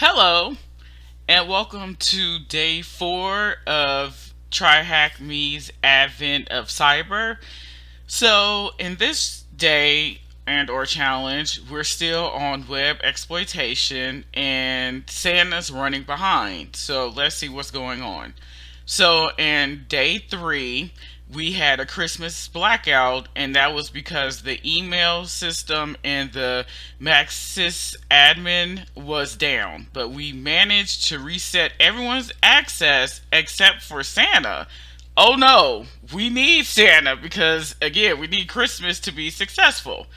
Hello, and welcome to day 4 of Try Hack Me's Advent of Cyber. So, in this day and or challenge, we're still on web exploitation and Santa's running behind. So, let's see what's going on. So, in day 3, we had a Christmas blackout, and that was because the email system and the Mac sys admin was down. But we managed to reset everyone's access except for Santa. Oh no, we need Santa because, again, we need Christmas to be successful.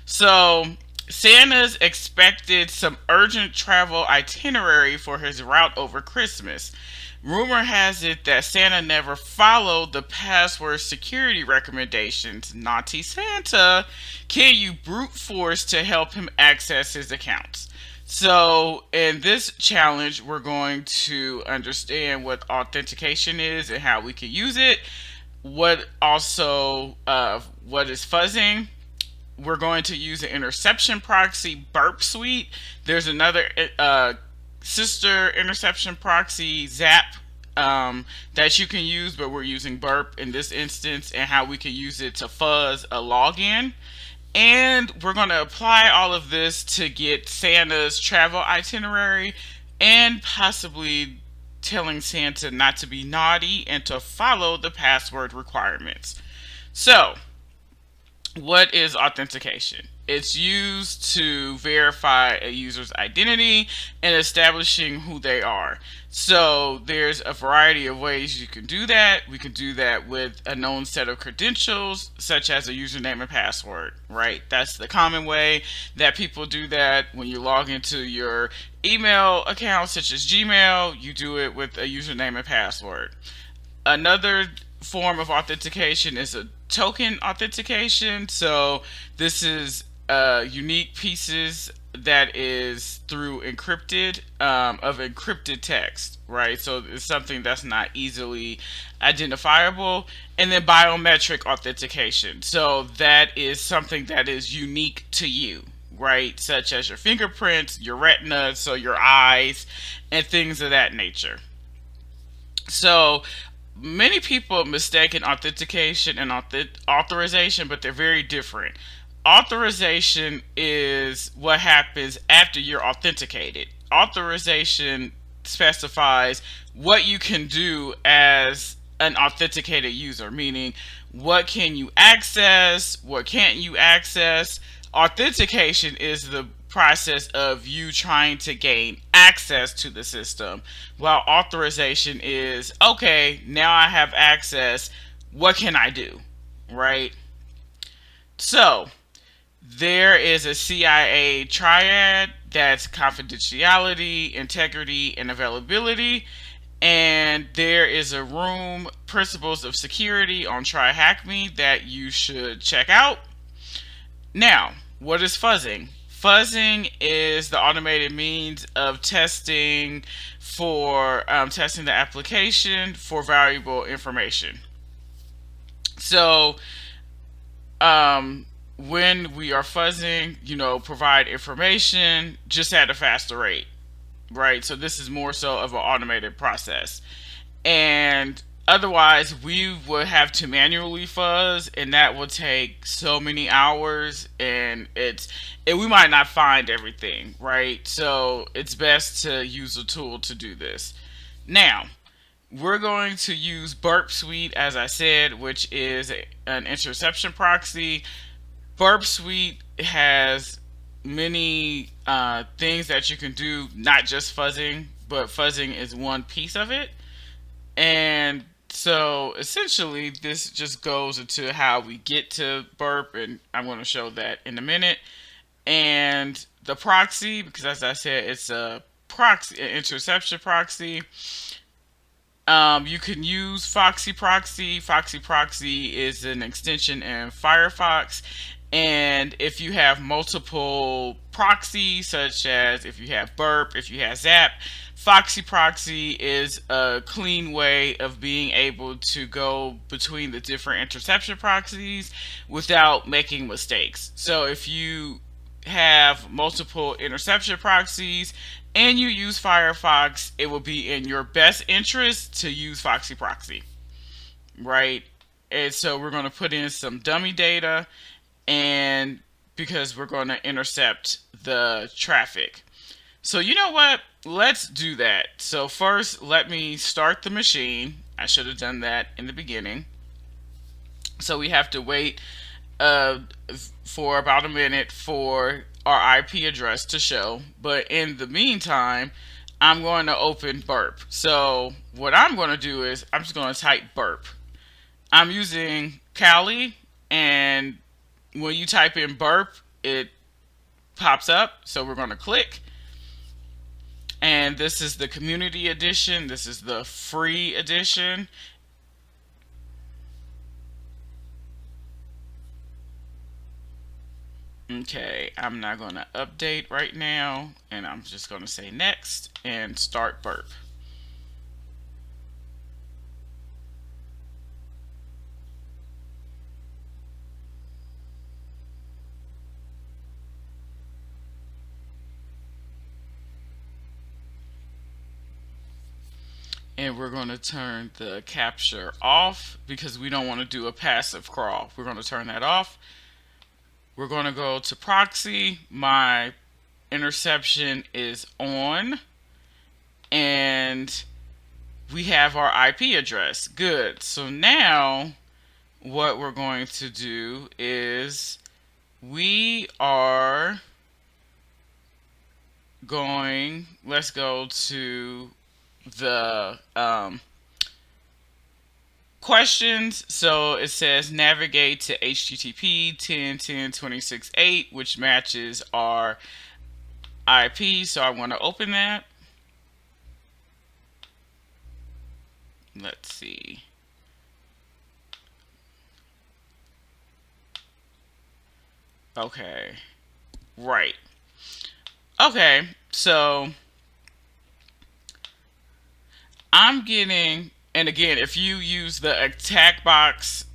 So, Santa's expected some urgent travel itinerary for his route over Christmas. Rumor has it that Santa never followed the password security recommendations. Naughty Santa, can you brute force to help him access his accounts? So, in this challenge, we're going to understand what authentication is and how we can use it. What is fuzzing? We're going to use an interception proxy, Burp Suite. There's another sister interception proxy, Zap, that you can use, but we're using Burp in this instance, and how we can use it to fuzz a login. And we're going to apply all of this to get Santa's travel itinerary and possibly telling Santa not to be naughty and to follow the password requirements. So, what is authentication? It's used to verify a user's identity and establishing who they are. So there's a variety of ways you can do that. We can do that with a known set of credentials, such as a username and password, right? That's the common way that people do that. When you log into your email account, such as Gmail, you do it with a username and password. Another form of authentication is a token authentication. So this is unique pieces that is through encrypted text, right? So it's something that's not easily identifiable. And then biometric authentication. So that is something that is unique to you, right? Such as your fingerprints, your retina, so your eyes, and things of that nature. So many people mistaken authentication and authorization, but they're very different. Authorization is what happens after you're authenticated. Authorization specifies what you can do as an authenticated user, meaning what can you access, what can't you access. Authentication is the process of you trying to gain access to the system, while authorization is, okay, now I have access, what can I do, right? So there is a CIA triad, that's confidentiality, integrity, and availability. And there is a room, principles of security, on Try Hack Me that you should check out. Now, what is fuzzing? Fuzzing is the automated means of testing the application for valuable information. So, when we are fuzzing, provide information just at a faster rate, right? So this is more so of an automated process. And otherwise, we would have to manually fuzz, and that would take so many hours, and we might not find everything, right? So it's best to use a tool to do this. Now, we're going to use Burp Suite, as I said, which is an interception proxy. Burp Suite has many things that you can do, not just fuzzing, but fuzzing is one piece of it. And so essentially, this just goes into how we get to Burp, and I'm going to show that in a minute. And the proxy, because as I said, it's a proxy, an interception proxy. You can use Foxy Proxy. Foxy Proxy is an extension in Firefox. And if you have multiple proxies, such as if you have Burp, if you have Zap, Foxy Proxy is a clean way of being able to go between the different interception proxies without making mistakes. So if you have multiple interception proxies and you use Firefox, it will be in your best interest to use Foxy Proxy, right? And so we're going to put in some dummy data, and because we're going to intercept the traffic. So you know what? Let's do that. So first, let me start the machine. I should have done that in the beginning. So we have to wait uh, for about a minute for our IP address to show. But in the meantime, I'm going to open Burp. So what I'm going to do is I'm just going to type Burp. I'm using Kali, and when you type in Burp, it pops up. So we're going to click. And this is the community edition. This is the free edition. Okay, I'm not going to update right now, and I'm just going to say next and start Burp. And we're going to turn the capture off because we don't want to do a passive crawl. We're going to turn that off. We're going to go to proxy. My interception is on, and we have our IP address. Good. So now what we're going to do is we are going, let's go to the questions. So it says navigate to HTTP 10.10.26.8, which matches our IP. So I want to open that. Let's see. Okay. Right. Okay. So I'm getting, and again, if you use the attack box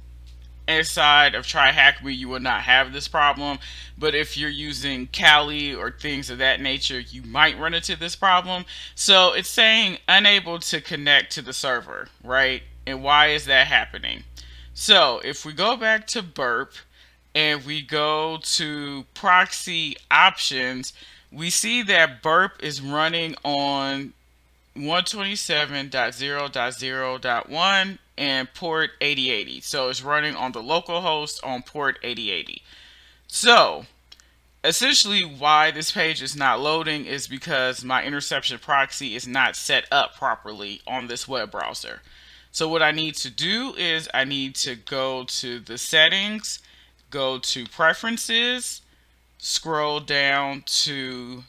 inside of Try Hack Me, you will not have this problem. But if you're using Kali or things of that nature, you might run into this problem. So it's saying unable to connect to the server, right? And why is that happening? So if we go back to Burp and we go to proxy options, we see that Burp is running on 127.0.0.1 and port 8080. So it's running on the local host on port 8080. So essentially why this page is not loading is because my interception proxy is not set up properly on this web browser. So what I need to do is I need to go to the settings, go to preferences, scroll down to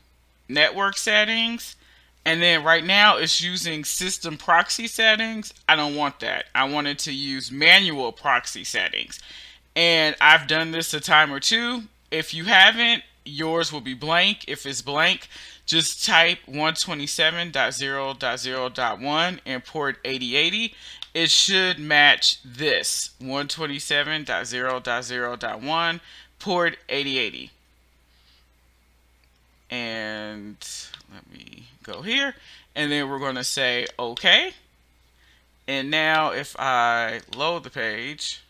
network settings, and then right now it's using system proxy settings. I don't want that. I wanted to use manual proxy settings. And I've done this a time or two. If you haven't, yours will be blank. If it's blank, just type 127.0.0.1 and port 8080. It should match this 127.0.0.1 port 8080. And let me go here, and then we're going to say okay. And now if I load the page,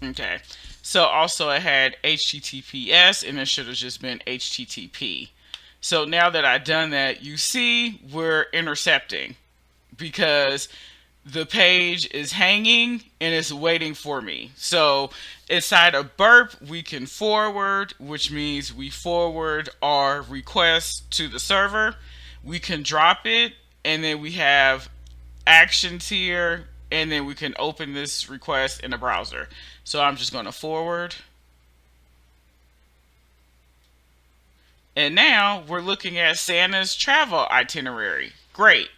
okay, so also it had HTTPS and it should have just been HTTP. So now that I've done that, you see we're intercepting because the page is hanging and it's waiting for me. So inside of Burp, we can forward, which means we forward our request to the server. We can drop it, and then we have actions here, and then we can open this request in the browser. So I'm just going to forward. And now we're looking at Santa's travel itinerary. Great.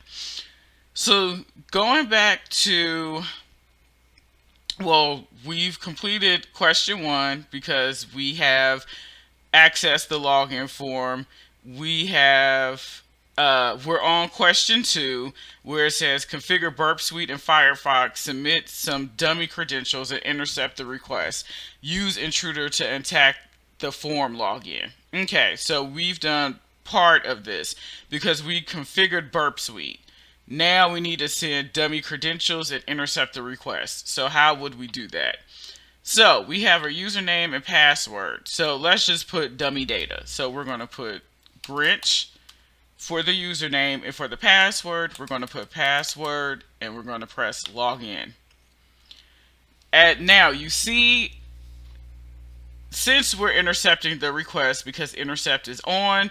So going back to, well, we've completed question one because we have access the login form, we have we're on question 2 where it says configure Burp Suite in Firefox, submit some dummy credentials and intercept the request. Use intruder to attack the form login. Okay, so we've done part of this because we configured Burp Suite. Now we need to send dummy credentials and intercept the request. So how would we do that? So we have our username and password. So let's just put dummy data. So we're going to put Grinch for the username, and for the password, we're going to put password, and we're going to press login. And now you see, since we're intercepting the request because intercept is on,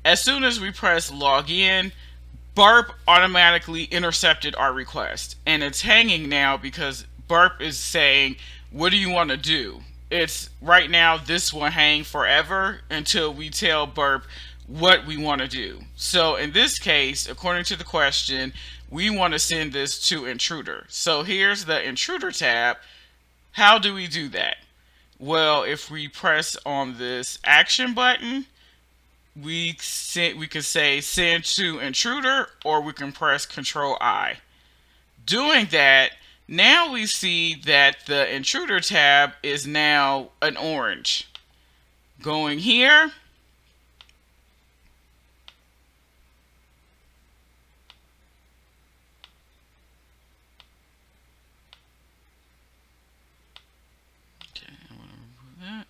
as soon as we press login, Burp automatically intercepted our request, and it's hanging now because Burp is saying, what do you want to do? It's right now, this will hang forever until we tell Burp what we want to do. So in this case, according to the question, we want to send this to intruder. So here's the intruder tab. How do we do that? Well, if we press on this action button, we can say send to intruder, or we can press Control I. Doing that, now we see that the intruder tab is now an orange. Going here, okay, I want to remove that.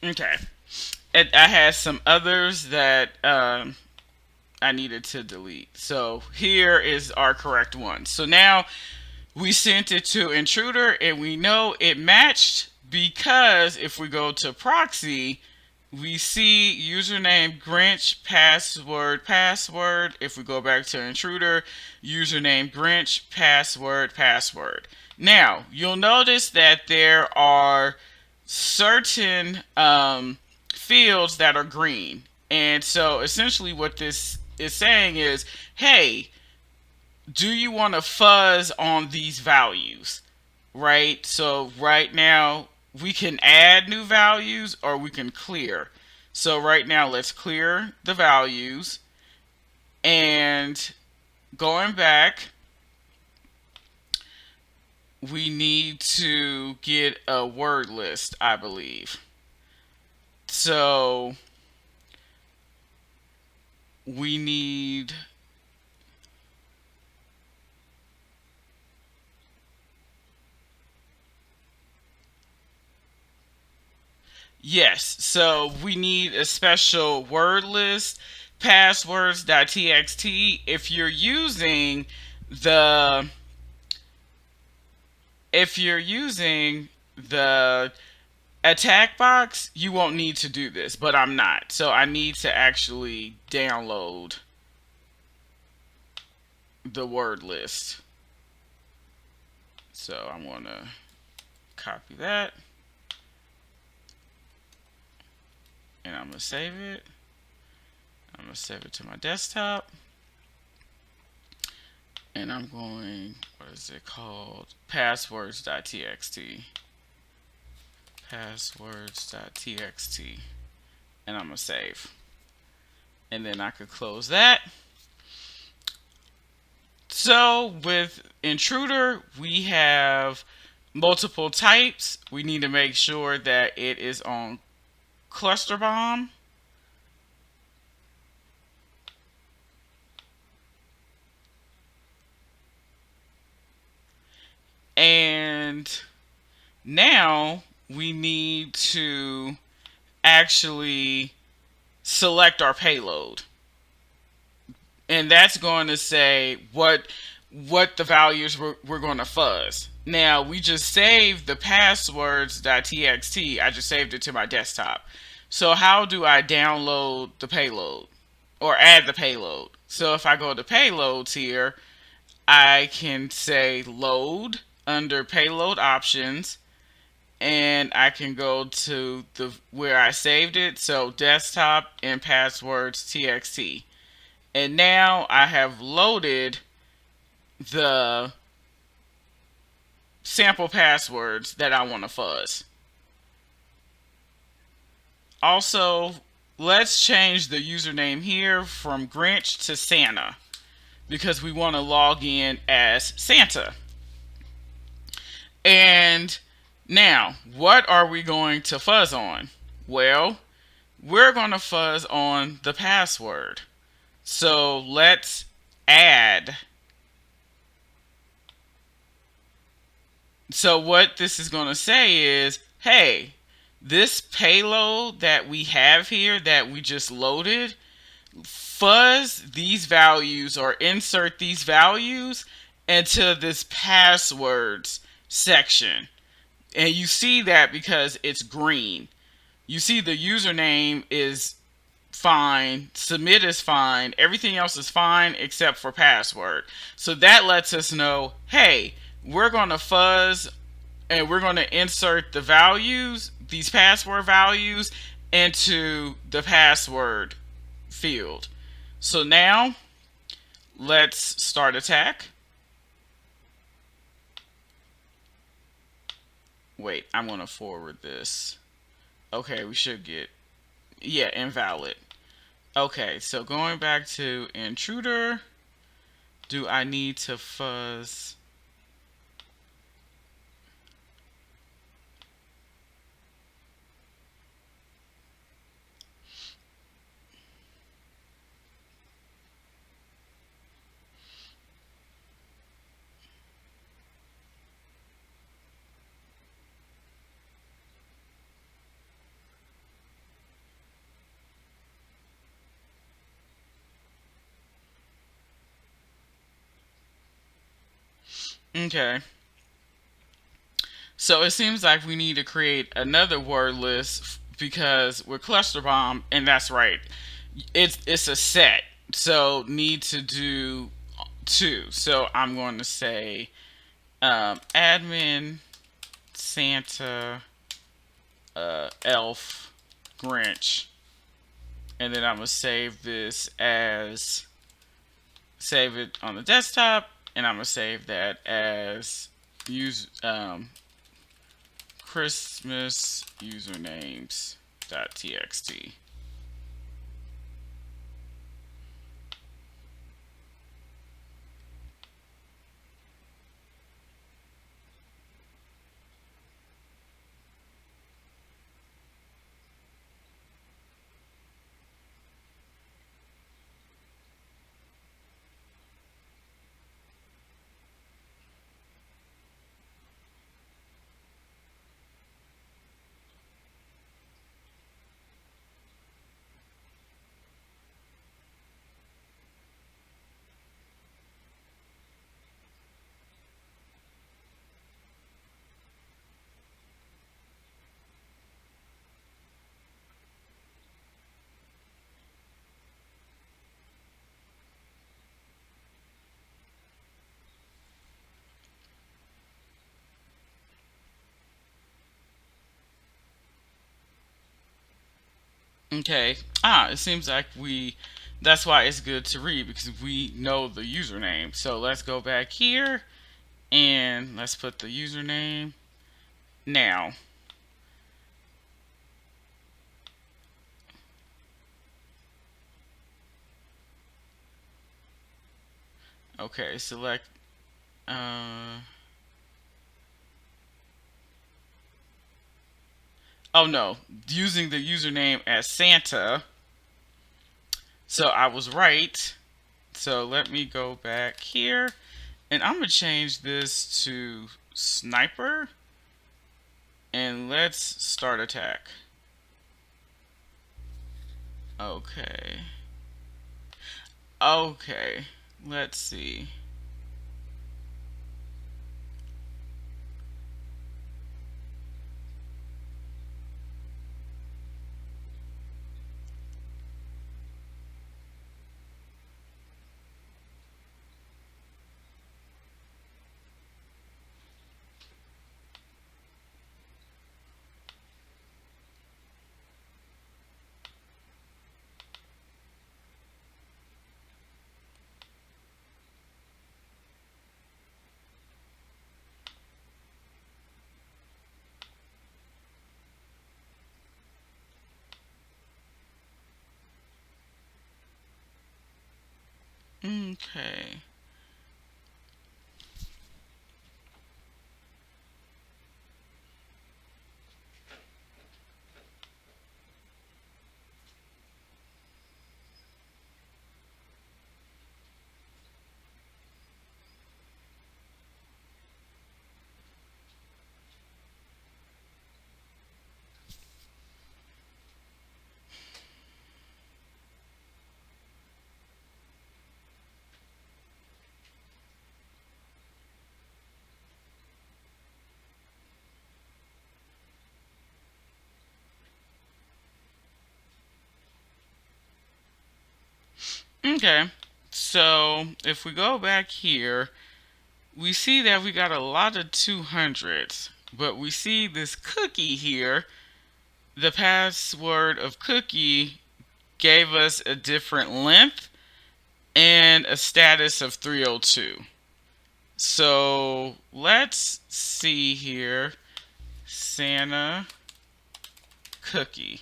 Okay, I had some others that I needed to delete. So here is our correct one. So now we sent it to intruder, and we know it matched because if we go to proxy, we see username Grinch, password. If we go back to intruder, username Grinch, password. Now you'll notice that there are certain fields that are green, and so essentially what this is saying is, hey, do you want to fuzz on these values? Right? So right now we can add new values or we can clear. So right now let's clear the values, and going back, we need to get a word list, I believe. So we need yes, so we need a special word list, passwords.txt. The if you're using the attack box, you won't need to do this, but I'm not. So I need to actually download the word list. So I'm going to copy that, and I'm going to save it. I'm going to save it to my desktop. And I'm going, what is it called? Passwords.txt. Passwords.txt. And I'm going to save. And then I could close that. So with intruder, we have multiple types. We need to make sure that it is on cluster bomb. And now we need to actually select our payload. And that's going to say what the values we're going to fuzz. Now, we just saved the passwords.txt. I just saved it to my desktop. So how do I download the payload or add the payload? So if I go to payloads here, I can say load under payload options, and I can go to the where I saved it, so desktop and passwords txt. And now I have loaded the sample passwords that I want to fuzz. Also, let's change the username here from Grinch to Santa because we want to log in as Santa. And now, what are we going to fuzz on? Well, we're going to fuzz on the password. So let's add. So what this is going to say is, hey, this payload that we have here that we just loaded, fuzz these values or insert these values into this passwords section. And you see that because it's green. You see the username is fine, submit is fine, everything else is fine except for password. So that lets us know, hey, we're going to fuzz and we're going to insert the values, these password values, into the password field. So now let's start attack. Wait, I'm going to forward this. Okay, we should get, yeah, invalid. Okay, so going back to intruder, do I need to fuzz? Okay. So it seems like we need to create another word list because we're cluster bomb, and that's right. It's a set. So need to do two. So I'm going to say admin Santa elf Grinch, and then I'm gonna save this as save it on the desktop, and I'm gonna save that as use Christmas usernames.txt. Okay. It seems like that's why it's good to read because we know the username. So let's go back here and let's put the username now. Okay, select oh no, using the username as Santa. So I was right. So let me go back here and I'm gonna change this to sniper and let's start attack. Okay. Okay. Let's see. Okay. Okay. So if we go back here, we see that we got a lot of 200s, but we see this cookie here. The password of cookie gave us a different length and a status of 302. So let's see here. Santa cookie.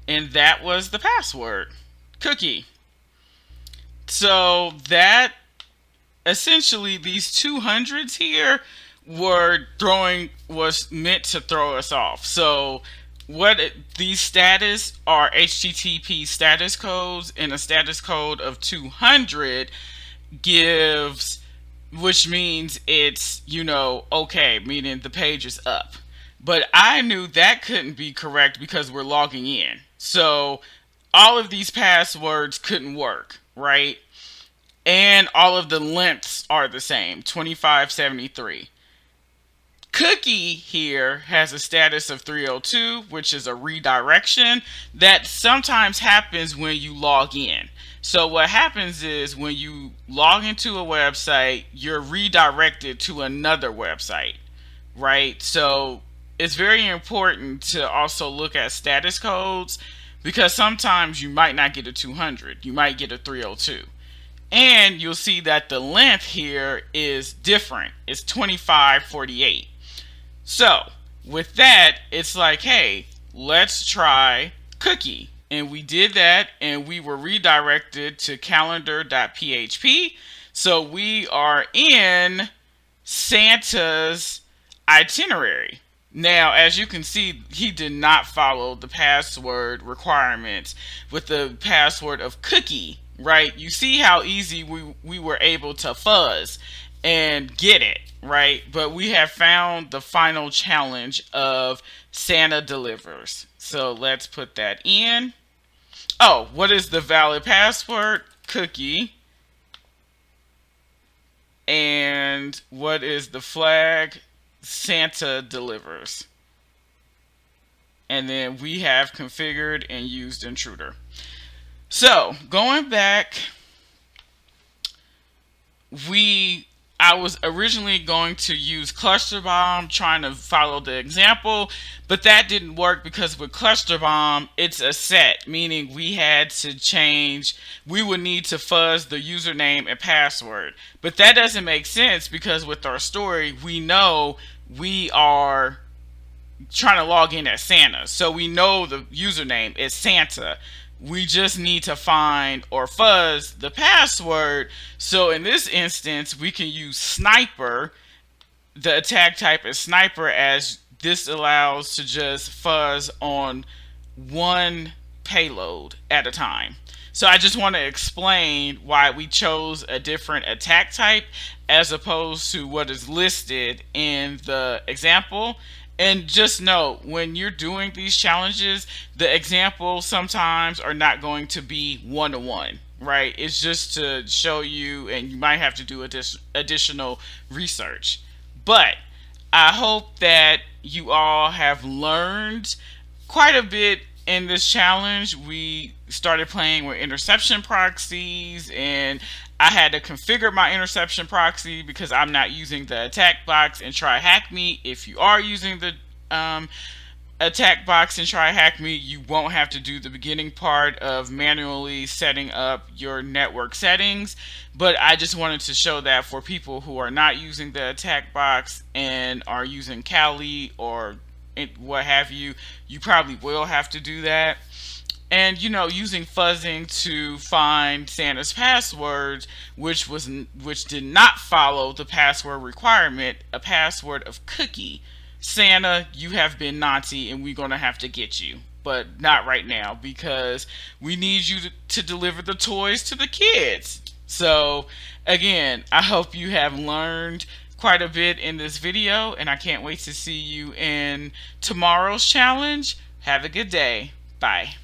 And that was the password. Cookie. So that essentially these 200s here was meant to throw us off. So these status are HTTP status codes, and a status code of 200 gives, which means it's, okay, meaning the page is up. But I knew that couldn't be correct because we're logging in. So all of these passwords couldn't work, right? And all of the lengths are the same, 2573. Cookie here has a status of 302, which is a redirection that sometimes happens when you log in. So what happens is when you log into a website, you're redirected to another website, right? So it's very important to also look at status codes because sometimes you might not get a 200, you might get a 302. And you'll see that the length here is different. It's 2548. So with that, it's like, hey, let's try cookie. And we did that, and we were redirected to calendar.php. So we are in Santa's itinerary. Now, as you can see, he did not follow the password requirements with the password of cookie, right? You see how easy we were able to fuzz and get it, right? But we have found the final challenge of Santa delivers. So let's put that in. Oh, what is the valid password? Cookie. And what is the flag? Santa delivers. And then we have configured and used intruder. So going back, I was originally going to use cluster bomb, trying to follow the example, but that didn't work because with cluster bomb, it's a set, meaning we would need to fuzz the username and password. But that doesn't make sense because with our story, we know we are trying to log in as Santa. So we know the username is Santa. We just need to find or fuzz the password. So in this instance, we can use sniper. The attack type is sniper, as this allows to just fuzz on one payload at a time. So I just want to explain why we chose a different attack type as opposed to what is listed in the example. And just note, when you're doing these challenges, the examples sometimes are not going to be one-to-one, right? It's just to show you, and you might have to do additional research. But I hope that you all have learned quite a bit in this challenge. We started playing with interception proxies, and I had to configure my interception proxy because I'm not using the attack box, and try hack me if you are using the attack box and try hack me, you won't have to do the beginning part of manually setting up your network settings. But I just wanted to show that for people who are not using the attack box and are using Kali or what have you, you probably will have to do that. And using fuzzing to find Santa's password, which did not follow the password requirement, a password of cookie. Santa, you have been naughty, and we're gonna have to get you, but not right now because we need you to deliver the toys to the kids. So again, I hope you have learned quite a bit in this video, and I can't wait to see you in tomorrow's challenge. Have a good day. Bye.